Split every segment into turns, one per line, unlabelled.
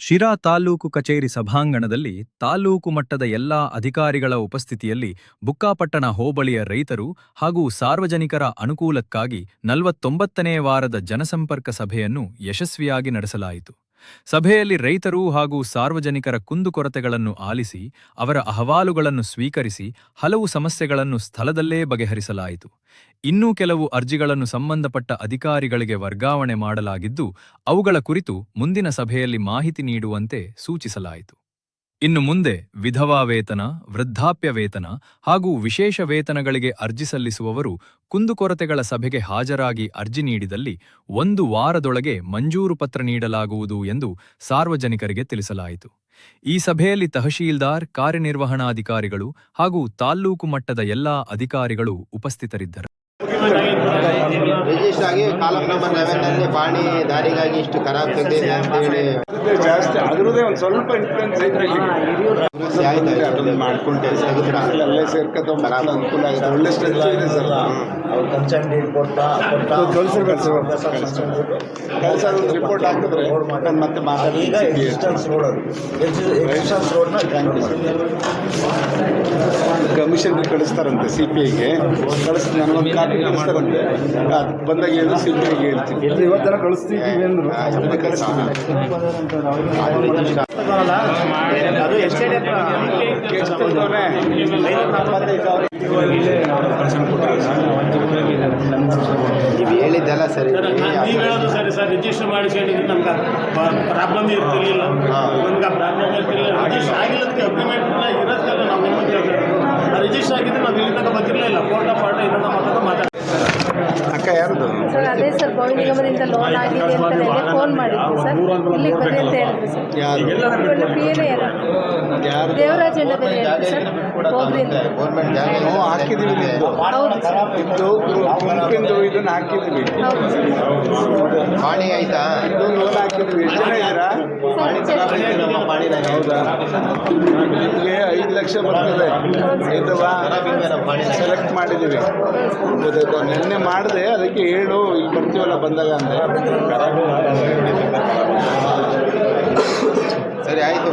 ಶಿರಾ ತಾಲೂಕು ಕಚೇರಿ ಸಭಾಂಗಣದಲ್ಲಿ ತಾಲೂಕು ಮಟ್ಟದ ಎಲ್ಲಾ ಅಧಿಕಾರಿಗಳ ಉಪಸ್ಥಿತಿಯಲ್ಲಿ ಬುಕ್ಕಾಪಟ್ಟಣ ಹೋಬಳಿಯ ರೈತರು ಹಾಗೂ ಸಾರ್ವಜನಿಕರ ಅನುಕೂಲಕ್ಕಾಗಿ 49ನೇ ವಾರದ ಜನಸಂಪರ್ಕ ಸಭೆಯನ್ನು ಯಶಸ್ವಿಯಾಗಿ ನಡೆಸಲಾಯಿತು. ಸಭೆಯಲ್ಲಿ ರೈತರು ಹಾಗೂ ಸಾರ್ವಜನಿಕರ ಕುಂದುಕೊರತೆಗಳನ್ನು ಆಲಿಸಿ ಅವರ ಅಹವಾಲುಗಳನ್ನು ಸ್ವೀಕರಿಸಿ ಹಲವು ಸಮಸ್ಯೆಗಳನ್ನು ಸ್ಥಳದಲ್ಲೇ ಬಗೆಹರಿಸಲಾಯಿತು. ಇನ್ನೂ ಕೆಲವು ಅರ್ಜಿಗಳನ್ನು ಸಂಬಂಧಪಟ್ಟ ಅಧಿಕಾರಿಗಳಿಗೆ ವರ್ಗಾವಣೆ ಮಾಡಲಾಗಿದ್ದು ಅವುಗಳ ಕುರಿತು ಮುಂದಿನ ಸಭೆಯಲ್ಲಿ ಮಾಹಿತಿ ನೀಡುವಂತೆ ಸೂಚಿಸಲಾಯಿತು. ಇನ್ನು ಮುಂದೆ ವಿಧವಾ ವೇತನ, ವೃದ್ಧಾಪ್ಯ ವೇತನ ಹಾಗೂ ವಿಶೇಷ ವೇತನಗಳಿಗೆ ಅರ್ಜಿ ಸಲ್ಲಿಸುವವರು ಕುಂದುಕೊರತೆಗಳ ಸಭೆಗೆ ಹಾಜರಾಗಿ ಅರ್ಜಿ ನೀಡಿದಲ್ಲಿ 1 ವಾರದೊಳಗೆ ಮಂಜೂರು ಪತ್ರ ನೀಡಲಾಗುವುದು ಎಂದು ಸಾರ್ವಜನಿಕರಿಗೆ ತಿಳಿಸಲಾಯಿತು. ಈ ಸಭೆಯಲ್ಲಿ ತಹಶೀಲ್ದಾರ್, ಕಾರ್ಯನಿರ್ವಹಣಾಧಿಕಾರಿಗಳು ಹಾಗೂ ತಾಲ್ಲೂಕು ಮಟ್ಟದ ಎಲ್ಲಾ ಅಧಿಕಾರಿಗಳು ಉಪಸ್ಥಿತರಿದ್ದರು.
ರಿಜಿಸ್ಟರ್ ಆಗಿ ಕಾಲಂ ನಂಬರ್ 11 ಪಾಣಿ ದಾರಿಗಾಗಿ ಇಷ್ಟು ಖರಾಬ್ ತೆಗೆದಿದೆ ಅಂತ ಹೇಳಿ
ಜಾಸ್ತಿ ಅದರದೇ ಒಂದು ಸ್ವಲ್ಪ ಇನ್ಫ್ಲೂಯೆನ್ಸ್ ಐತೆ ಮಾಡ್ಕೊಂಡೆ ಅಲ್ಲೇ ಸೇರ್ಕೊಂಡು ಅನುಕೂಲ ಆಗಿದೆ. ಒಳ್ಳೆ ಸ್ಟ್ರೆಚ್ ಇದೆ ಸರ್.
ಅವ್ರು ಕನ್ಸರ್ನ್
ಕೆಲಸ ರಿಪೋರ್ಟ್ ಹಾಕಿದ್ರೆ ಮತ್ತೆ ಮಾತಾಡಿ
ಎಕ್ಸಿಸ್ಟೆನ್ಸ್ ರೋಡ್ ಎಕ್ಸಿಸ್ಟೆನ್ಸ್ ರೋಡ್ನ
ಕಮಿಷನ್ ಕಳಿಸ್ತಾರಂತೆ CPIಗೆ ಕಳಿಸ್ ನನಗೊಂದು ಕಾಪಿ ಕಳಿಸ್ತಾರಂತೆ. ಅದು ಬಂದಾಗ ಏನು CPIಗೆ ಹೇಳ್ತೀನಿ.
ಇವತ್ತೆಲ್ಲ ಕಳಿಸ್ತಿದ್ದೀವಿ ಅಂದರು.
ಅದು ಹೇಳಿದ್ದೆಲ್ಲ ಸರಿ.
ಸರ್ ರಿಜಿಸ್ಟರ್ ಮಾಡಿಸ್ಕೊಂಡಿದ್ದು ನಮ್ಗೆ ಪ್ರಾಬ್ಲಮ್ ಇರ್ತಿರ್ಲಿಲ್ಲ. ನಮ್ಗೆ ಪ್ರಾಬ್ಲಮ್ ಇರ್ತಿರ್ಲಿಲ್ಲ. ರಿಜಿಸ್ಟರ್ ಆಗಿಲ್ಲದಕ್ಕೆ ಅಗ್ರಿಮೆಂಟ್ ಇರೋದಕ್ಕೆಲ್ಲ ನಾವು ನಿಮಗೆ ರಿಜಿಸ್ಟರ್ ಆಗಿದ್ದು ನಾವು ಇಲ್ಲಿ ತನಕ ಬಂದಿರಲಿಲ್ಲ. ಕೋರ್ಟ ಪಾಠ ಇದನ್ನು ಮಾತಾಡೋ
ಅಕ್ಕ ಯಾರ್ದು
ಸರ್ ಅದೇ ಸರ್ ಭವನ ನಿಗಮದಿಂದ ಲೋನ್ ಆಗಿದೆ ಅಂತ ನನಗೆ ಫೋನ್ ಮಾಡಿದ್ರು ಸರ್. ಇಲ್ಲಿ ಬನ್ನಿ ಅಂತ ಹೇಳಿದ್ರು ಸರ್.
ಯಾರು
PA ಯಾರು ದೇವರಾಜ್ ಅಂತ ಬೇರೆ ಹೇಳಿದ್ರು ಸರ್. ಹೋಗ್ರಿಂದ
ಗೌರ್ಮೆಂಟ್ ಜಾಗ
ಹಾಕಿದ್ದೀವಿ ನಿಮ್ಮದು
ಹೌದು ಸರ್.
ಗುಂಪಿಂದು ಇದನ್ನು ಹಾಕಿದ್ದೀವಿ.
ಹೌದು ಸರ್.
ಪಾಣಿ ಆಯ್ತಾ?
ಇದು ಲೋನ್ ಹಾಕಿದ್ದೀವಿ. ಎಷ್ಟು ಜನ ಇದ್ದೀರಾ?
ನಮ್ಮ ಪಾಣಿನಾಗ
ಹೌದಾ? ನಿಮಗೆ 5 ಲಕ್ಷ ಬರ್ತದೆ. ಇದವಾ ಸೆಲೆಕ್ಟ್ ಮಾಡಿದ್ದೀವಿ. ನೆನ್ನೆ ಮಾಡಿದೆ, ಅದಕ್ಕೆ ಹೇಳು ಇಲ್ಲಿ ಬರ್ತೀವಲ್ಲ ಬಂದಾಗ ಅಂದೆ.
ಸರಿ ಆಯಿತು.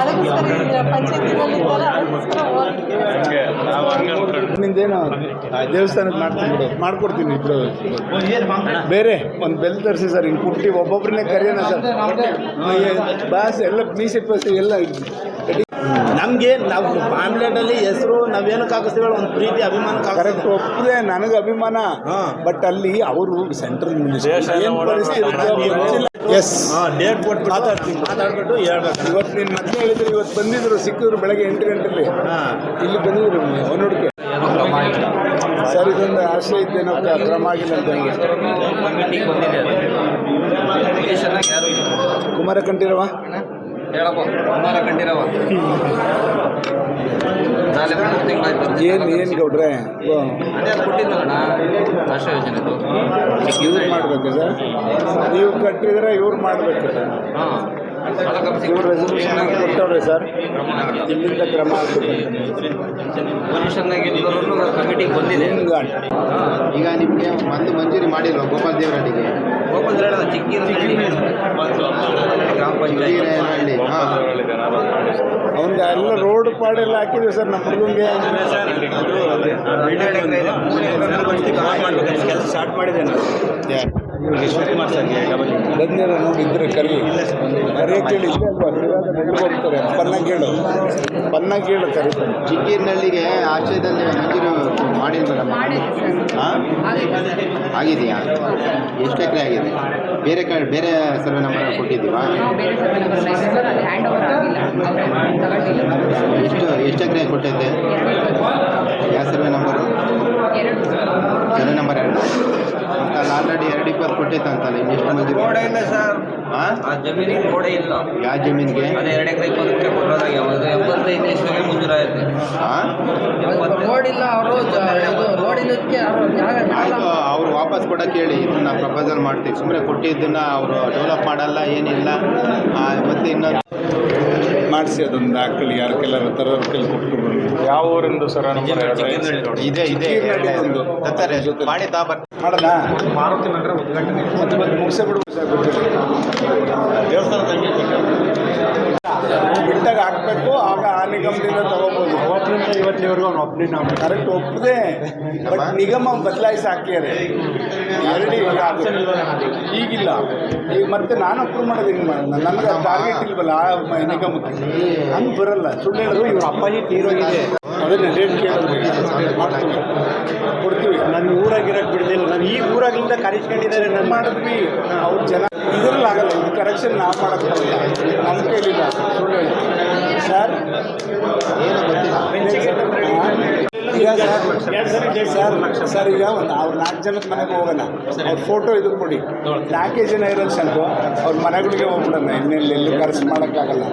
ಅದಕ್ಕೋಸ್ಕರ ಪಂಚಾಯತಿನಲ್ಲಿ
ನಿಂದೇನು ದೇವಸ್ಥಾನದ ಮಾಡ್ತೀನಿ ಬಿಡು, ಮಾಡ್ಕೊಡ್ತೀನಿ ಇಬ್ಬರು. ಬೇರೆ ಒಂದು ಬೆಲ್ ತರಿಸಿ ಸರ್. ಹಿಂಗೆ ಕುಟ್ಟಿ ಒಬ್ಬೊಬ್ಬರನ್ನೇ ಕರೆಯೋಣ ಸರ್. ಬಾಸ್ ಎಲ್ಲ ಮೀಸೆ ಪೀಸೆ ಎಲ್ಲ
ನಮಗೆ ನಾವು ಫ್ಯಾಮಿಲಿಯಲ್ಲಿ ಹೆಸರು ನಾವೇನಕ್ಕೆ ಹಾಕಿಸ್ತೀವಿ ಒಂದು ಪ್ರೀತಿ ಅಭಿಮಾನ
ಕರೆಕ್ಟ್ ಒಪ್ಪಿದೆ. ನನಗೆ ಅಭಿಮಾನ. ಬಟ್ ಅಲ್ಲಿ ಅವರು ಸೆಂಟ್ರಲ್ ಮಿನಿಸ್ಟರ್ ಏನು ಪರಿಸ್ಥಿತಿ ಎಸ್
ಡೇಟ್ ಕೊಟ್ಟು ಮಾತಾಡ್ಬಿಟ್ಟು ಹೇಳ್ಬೇಕು.
ಇವತ್ತು ನೀನು ಮೊದಲೇ ಹೇಳಿದ್ರು, ಇವತ್ತು ಬಂದಿದ್ರು, ಸಿಕ್ಕಿದ್ರು ಬೆಳಗ್ಗೆ 8 ಗಂಟೆಲಿ. ಇಲ್ಲಿ ಬಂದಿದ್ರು ಅವನೋಡಿಕೆ ಸರ್. ಇದೊಂದು ಆಶೆ ಇದ್ದೇನೋ ಕ್ರಮ ಆಗಿಲ್ಲ ಅಂತ. ಕುಮಾರ ಕಂಠೀರವ ಏನು ಗೌಡ್ರೆ ಇವ್ರು ಮಾಡಬೇಕು ಸರ್. ನೀವು ಕಟ್ಟಿದ್ರೆ ಇವ್ರು ಮಾಡಬೇಕು ಸರ್. ಇವ್ರು ರೆಸಲ್ಯೂಷನ್ ಆಗಿ ಕೊಟ್ಟವ್ರೆ ಸರ್. ಇಲ್ಲಿಂದ ಕ್ರಮ ಆಗಬೇಕು.
ಈಗ ನಿಮಗೆ ಮಂಜೂರಿ ಮಾಡಿಲ್ವ ಗೋಪಾಲ್ ದೇವರಹಳ್ಳಿಗೆ? ಚಿಕ್ಕಿರಹಳ್ಳಿ
ಅವ್ನಿಗೆ ಎಲ್ಲ ರೋಡ್ ಪಾಡೆಲ್ಲ ಹಾಕಿದ್ವಿ ಸರ್. ನಮ್ಮ ಹುಡುಗಂಗೆ
ಕೆಲಸ ಸ್ಟಾರ್ಟ್ ಮಾಡಿದೆ ನಾನು. ಶಿವಕುಮಾರ್ ಸರ್ಗೆ
ಬಂದಿರ ನೋಡಿದ್ರೆ ಕರಿ ಕೇಳಿ ಇಲ್ಲೇ ಅಲ್ವಾ ಹೋಗ್ತಾರೆ. ಪನ್ನ ಕೇಳು ಕರೀತಾರೆ.
ಚಿಕ್ಕೀರಿನಳ್ಳಿಗೆ ಆಶ್ರಯದಲ್ಲಿ ಮಂಜೂರು ಮಾಡಿಲ್ವಲ್ಲ? ಹಾಂ ಆಗಿದೆಯಾ? ಎಷ್ಟು ಎಕರೆ ಆಗಿದೆ? ಬೇರೆ ಸರ್ವೆ ನಂಬರ್ ಕೊಟ್ಟಿದ್ದೀವಾ? ಎಷ್ಟು ಎಕರೆ ಕೊಟ್ಟೈತೆ? ಯಾವ ಸರ್ವೆ ನಂಬರು? ಸರ್ವೆ ನಂಬರ್ 2 ಅಂತಲ್ಲ. ಆಲ್ರೆಡಿ 220 ಕೊಟ್ಟೈತೆ ಅಂತಲ್ಲ. ಇನ್ನೆಷ್ಟು ಮಂಜೂರು? ಹಾಂ
ಜಮೀನಿಗೆ ಗೋಡೆ ಇಲ್ಲ.
ಯಾವ ಜಮೀನಿಗೆ?
2 ಎಕರೆ 20 ಕೊಟ್ಟೋದಾಗ 85 ಇಷ್ಟಕ್ಕೆ ಮಂಜೂರಾಯಿತು.
ಹಾಂ
ರೋಡ್ ಇಲ್ಲ. ಅವರು ರೋಡ್ ಇಲ್ಲದಕ್ಕೆ
ಆಯಿತು, ಅವ್ರು ವಾಪಸ್ ಕೊಡೋಕ್ಕೆ ಹೇಳಿ. ಇದನ್ನು ಪ್ರಪೋಸಲ್ ಮಾಡ್ತೀವಿ. ಸುಮ್ಮನೆ ಕೊಟ್ಟಿದ್ದನ್ನು ಅವರು ಡೆವಲಪ್ ಮಾಡಲ್ಲ, ಏನಿಲ್ಲ. ಮತ್ತು ಇನ್ನೊಂದು
ಮಾಡಿಸಿ ಅದೊಂದು ಹಾಕಲಿ. ಯಾರು ಕೆಲವರು ತರೋರು ಕೆಲ ಕೊಟ್ಕೊಂಡು.
ಯಾವ ಊರಿಂದು ಸರ್?
ಇದೆ ತತ್ತಾರೆ ಮಾಡಿ ತಾ ಬರ್ತಾರೆ.
ಮಾಡೋಣ ಮತ್ತೆ ಮುಗಿಸೇ ಬಿಡ್ಬೋದು ಸರ್ ಬಿಟ್ಟಾಗ ಹಾಕಬೇಕು, ಆಗ ಆ ನಿಗಮದಿಂದ ತಗೋಬೋದು.
ಅವತ್ತಿನಿಂದ ಇವತ್ತಿನವರೆಗೂ ಅವ್ನು ಒಬ್ಬನೇ ನಾವು
ಕರೆಕ್ಟ್ ಒಪ್ಪದೆ, ಬಟ್ ನಿಗಮ ಬದಲಾಯಿಸಿ ಹಾಕ್ಯಾರೆ ಆಲ್ರೆಡಿ. ಈಗಿಲ್ಲ, ಈಗ ಮತ್ತೆ ನಾನು ಅಪ್ರೂವ್ ಮಾಡೋದು ಹಿಂಗೆ ನನಗೆ ಟಾರ್ಗೆಟ್ ಇಲ್ವಲ್ಲ ಆ ನಿಗಮಕ್ಕೆ, ಹಂಗೆ ಬರಲ್ಲ. ಸುಳ್ಳು ಹೇಳಿದ್ರು
ಇವ್ರ ಅಪ್ಪಾಜಿ ತೀರೋಗಿದೆ.
ಅದನ್ನ ಡೇಟ್ ಕೇಳಿದ್ವಿ, ಮಾಡ್ತೀವಿ, ಕೊಡ್ತೀವಿ.
ನನ್ನ ಊರಾಗಿರೋಕ್ಕೆ ಬಿಡ್ದಿಲ್ಲ. ನಾನು ಈ ಊರಾಗಿಂದ ಕರೆಸ್ಕೊಂಡಿದ್ದಾರೆ. ನಾನು
ಮಾಡಿದ್ವಿ, ಅವ್ರು ಜನ ಇದರಲ್ಲಿ ಆಗಲ್ಲ. ಇದು ಕರೆಕ್ಷನ್ ನಾವು ಮಾಡೋಕ್ಕೆ ಬರಲ್ಲ, ನಮ್ಮ ಕೈಲಿಲ್ಲ. ಸುಳ್ಳು ಹೇಳಿ ಸರ್.
ಏನು ಗೊತ್ತಿಲ್ಲ.
ಈಗ ಸರ್ ಈಗ ಒಂದು ಅವ್ರು 4 ಜನದ ಮನೆಗೆ ಹೋಗೋಣ, ಅವ್ರ ಫೋಟೋ ಇದು ಕೊಡಿ. 4 ಜನ ಇರೋದು ಸಂತು ಅವ್ರ ಮನೆಗಳಿಗೆ ಹೋಗ್ಬಿಡೋಣ. ಎಲ್ಲೂ ಖರ್ಚು ಮಾಡೋಕ್ಕಾಗಲ್ಲ.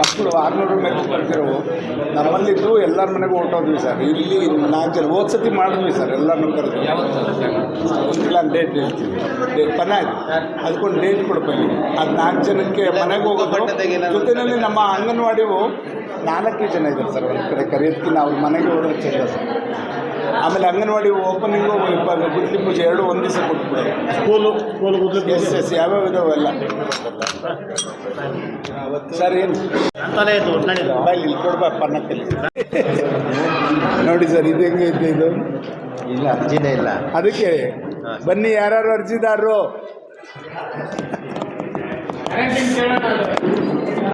ಮಕ್ಕಳು 600 ಮೇಲೆ ಬರ್ತಿರೋವು ನಮ್ಮಲ್ಲಿದ್ದು ಎಲ್ಲರ ಮನೆಗೂ ಹೊರಟೋದ್ವಿ ಸರ್. ಇಲ್ಲಿ 4 ಜನ ಹೋದ ಸತಿ ಮಾಡಿದ್ವಿ ಸರ್, ಎಲ್ಲರನ್ನೂ ಕರೆದು. ಇಲ್ಲ ಡೇಟ್ ಹೇಳ್ತೀವಿ, ಪನ ಆಯ್ತು, ಅದಕ್ಕೊಂದು ಡೇಟ್ ಕೊಡ್ಬೇಕು. ಅದು 4 ಜನಕ್ಕೆ ಮನೆಗೆ ಹೋಗೋದು. ಜೊತೆಯಲ್ಲಿ ನಮ್ಮ ಅಂಗನವಾಡಿವು 4 ಜನ ಇದ್ದಾರೆ ಸರ್. ಒಂದು ಕಡೆ ಕರೆಯೋದಕ್ಕಿಂತ ಅವ್ರ ಮನೆಗೆ ಹೋದ್ರೆ ಚೆಂದ ಸರ್. ಆಮೇಲೆ ಅಂಗನವಾಡಿ ಓಪನಿಂಗು ಗುದ್ಲಿ ಪೂಜೆ 2 ಒಂದು ದಿವಸ ಕೊಟ್ಬಿಡೋದು.
ಸ್ಕೂಲು
ಎಸ್ ಯಾವ್ಯಾವ ಇದಾವೆಲ್ಲ ಸರ್. ಏನು
ಅಂತಾನೆ ಇತ್ತು
ಮೊಬೈಲ್ ಇಲ್ಲಿ ಕೊಡ್ಬಾ ಪನ್ನಕ್ಕಲ್ಲಿ. ನೋಡಿ ಸರ್, ಇದು ಹೆಂಗೆ ಐತೆ ಇದು?
ಇಲ್ಲ ಅರ್ಜಿನೇ ಇಲ್ಲ.
ಅದಕ್ಕೆ ಬನ್ನಿ ಯಾರು ಅರ್ಜಿದಾರರು.